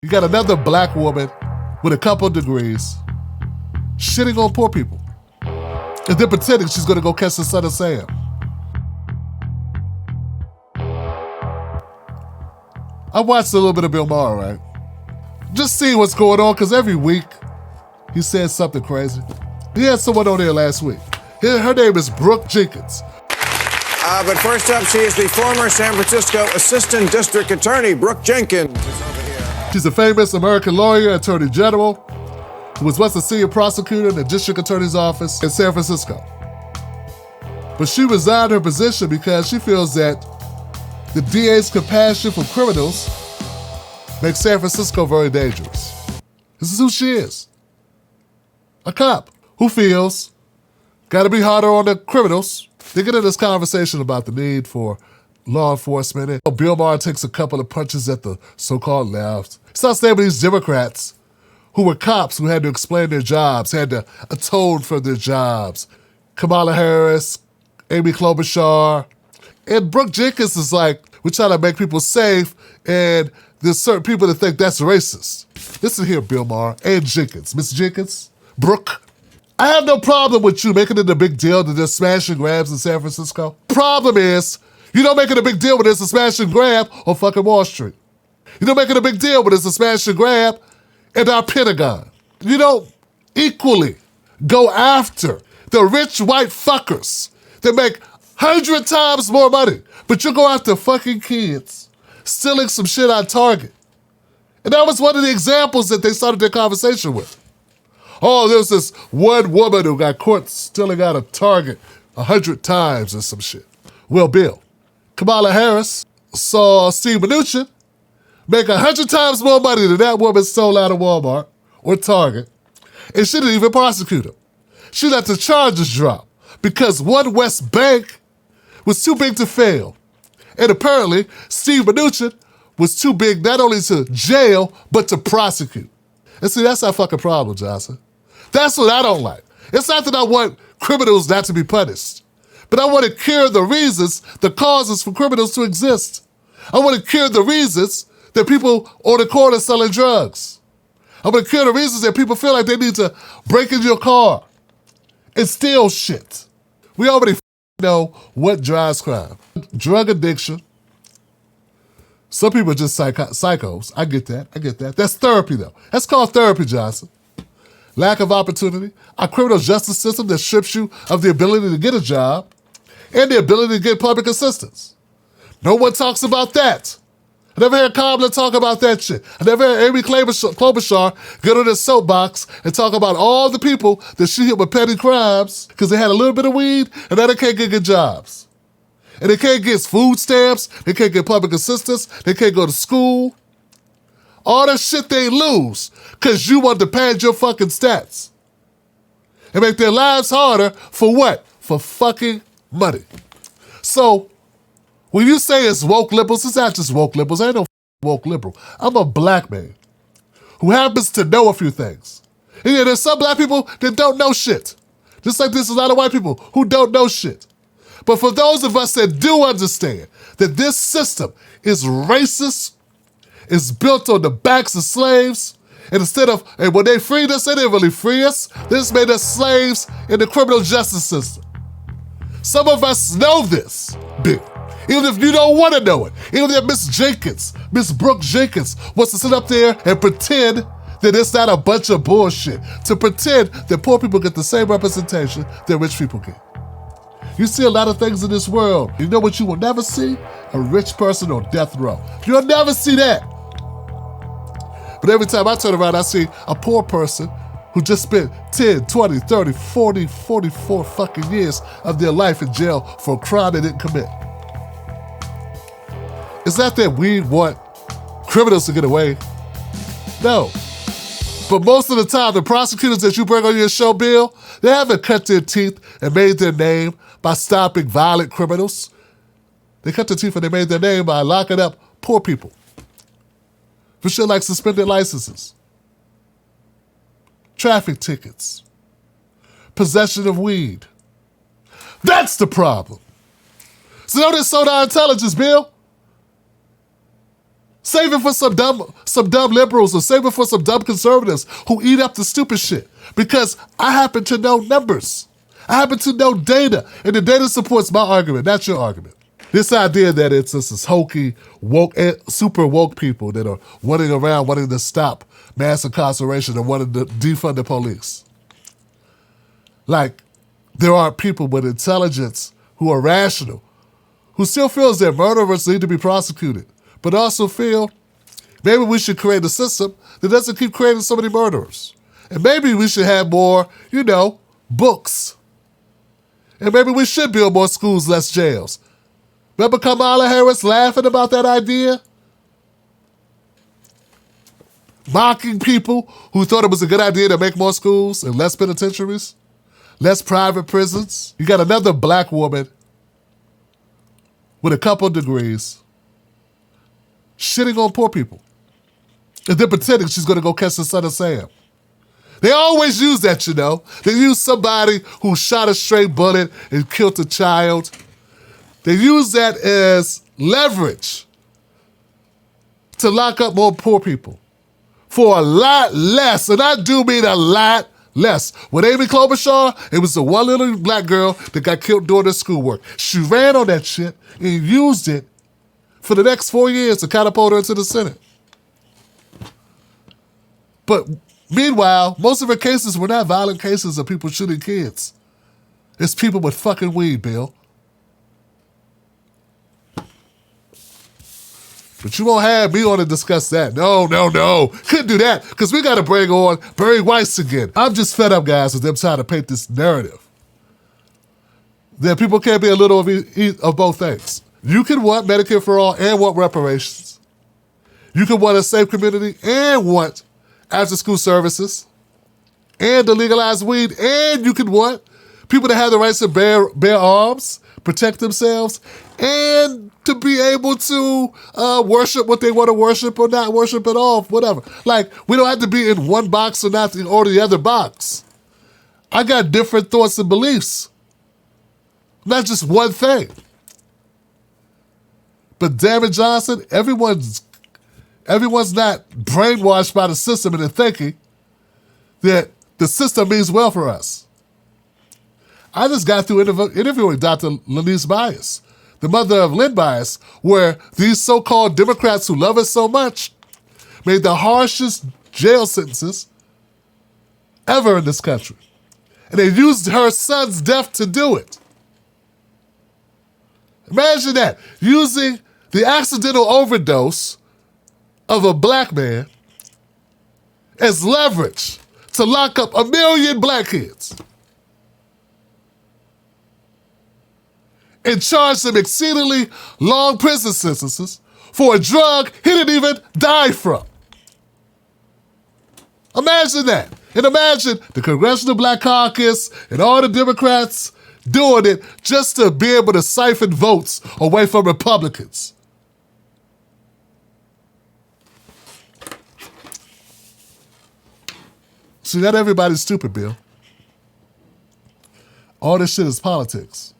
You got another black woman with a couple of degrees shitting on poor people and then pretending she's gonna go catch the son of Sam. I watched a little bit of Bill Maher, right? Just seeing what's going on, because every week he says something crazy. He had someone on there last week. Her name is Brooke Jenkins. But first up, she is the former San Francisco Assistant District Attorney, Brooke Jenkins. Is over here. She's a famous American lawyer, attorney general, who was once a senior prosecutor in the district attorney's office in San Francisco. But she resigned her position because she feels that the DA's compassion for criminals makes San Francisco very dangerous. This is who she is. A cop who feels gotta be harder on the criminals. They get in this conversation about the need for law enforcement. And Bill Maher takes a couple of punches at the so-called left. He starts naming these Democrats who were cops who had to explain their jobs, had to atone for their jobs. Kamala Harris, Amy Klobuchar. And Brooke Jenkins is like, we're trying to make people safe, and there's certain people that think that's racist. Listen here, Bill Maher and Jenkins. Miss Jenkins, Brooke, I have no problem with you making it a big deal that there's smash and grabs in San Francisco. Problem is, you don't make it a big deal when there's a smash and grab on fucking Wall Street. You don't make it a big deal when there's a smash and grab at our Pentagon. You don't equally go after the rich white fuckers that make 100 times more money, but you go after fucking kids stealing some shit on Target. And that was one of the examples that they started their conversation with. Oh, there's this one woman who got caught stealing out of Target 100 times or some shit. Well, Bill, Kamala Harris saw Steve Mnuchin make 100 times more money than that woman stole out of Walmart or Target, and she didn't even prosecute him. She let the charges drop because One West Bank was too big to fail. And apparently, Steve Mnuchin was too big not only to jail, but to prosecute. And see, that's our fucking problem, Johnson. That's what I don't like. It's not that I want criminals not to be punished, but I want to cure the reasons, the causes for criminals to exist. I want to cure the reasons that people on the corner selling drugs. I want to cure the reasons that people feel like they need to break into your car and steal shit. We already know what drives crime. Drug addiction. Some people are just psychos. I get that. That's therapy, though. That's called therapy, Johnson. Lack of opportunity. Our criminal justice system that strips you of the ability to get a job and the ability to get public assistance. No one talks about that. I never heard Kamala talk about that shit. I never heard Amy Klobuchar get on his soapbox and talk about all the people that she hit with petty crimes because they had a little bit of weed and now they can't get good jobs. And they can't get food stamps, they can't get public assistance, they can't go to school. All that shit they lose because you want to pad your fucking stats. And make their lives harder for what? For fucking money. So, when you say it's woke liberals, it's not just woke liberals. I ain't no woke liberal. I'm a black man who happens to know a few things. And yeah, there's some black people that don't know shit. Just like there's a lot of white people who don't know shit. But for those of us that do understand that this system is racist, is built on the backs of slaves, and and when they freed us, they didn't really free us. They just made us slaves in the criminal justice system. Some of us know this, Bill. Even if you don't want to know it. Even if Miss Brooke Jenkins wants to sit up there and pretend that it's not a bunch of bullshit. To pretend that poor people get the same representation that rich people get. You see a lot of things in this world. You know what you will never see? A rich person on death row. You'll never see that. But every time I turn around, I see a poor person who just spent 10, 20, 30, 40, 44 fucking years of their life in jail for a crime they didn't commit. It's not that we want criminals to get away. No. But most of the time, the prosecutors that you bring on your show, Bill, they haven't cut their teeth and made their name by stopping violent criminals. They cut their teeth and they made their name by locking up poor people for shit like suspended licenses, traffic tickets, possession of weed. That's the problem. So notice soda intelligence, Bill. Save it for some dumb liberals, or save it for some dumb conservatives who eat up the stupid shit. Because I happen to know numbers. I happen to know data, and the data supports my argument, not your argument. This idea that it's this hokey, woke, super woke people that are running around wanting to stop mass incarceration and wanting to defund the police. Like, there are people with intelligence who are rational, who still feels that murderers need to be prosecuted, but also feel maybe we should create a system that doesn't keep creating so many murderers. And maybe we should have more, books. And maybe we should build more schools, less jails. Remember Kamala Harris laughing about that idea? Mocking people who thought it was a good idea to make more schools and less penitentiaries, less private prisons. You got another black woman with a couple degrees shitting on poor people and then pretending she's going to go catch the son of Sam. They always use that, They use somebody who shot a stray bullet and killed a child. They use that as leverage to lock up more poor people for a lot less, and I do mean a lot less. With Amy Klobuchar, it was the one little black girl that got killed doing her schoolwork. She ran on that shit and used it for the next 4 years to catapult her into the Senate. But meanwhile, most of her cases were not violent cases of people shooting kids. It's people with fucking weed, Bill. But you won't have me on to discuss that. No. Couldn't do that, because we got to bring on Barry Weiss again. I'm just fed up, guys, with them trying to paint this narrative that people can't be a little of both things. You can want Medicare for all and want reparations. You can want a safe community and want after-school services and to legalize weed, and you can want people to have the rights to bear arms, protect themselves, and to be able to worship what they want to worship or not worship at all, whatever. Like, we don't have to be in one box or not or the other box. I got different thoughts and beliefs, not just one thing. But damn it, Johnson, everyone's not brainwashed by the system into thinking that the system means well for us. I just got through interviewing Dr. Lanise Bias, the mother of Lynn Bias, where these so-called Democrats who love us so much made the harshest jail sentences ever in this country. And they used her son's death to do it. Imagine that, using the accidental overdose of a black man as leverage to lock up 1 million black kids and charge them exceedingly long prison sentences for a drug he didn't even die from. Imagine that. And imagine the Congressional Black Caucus and all the Democrats doing it just to be able to siphon votes away from Republicans. See, not everybody's stupid, Bill. All this shit is politics.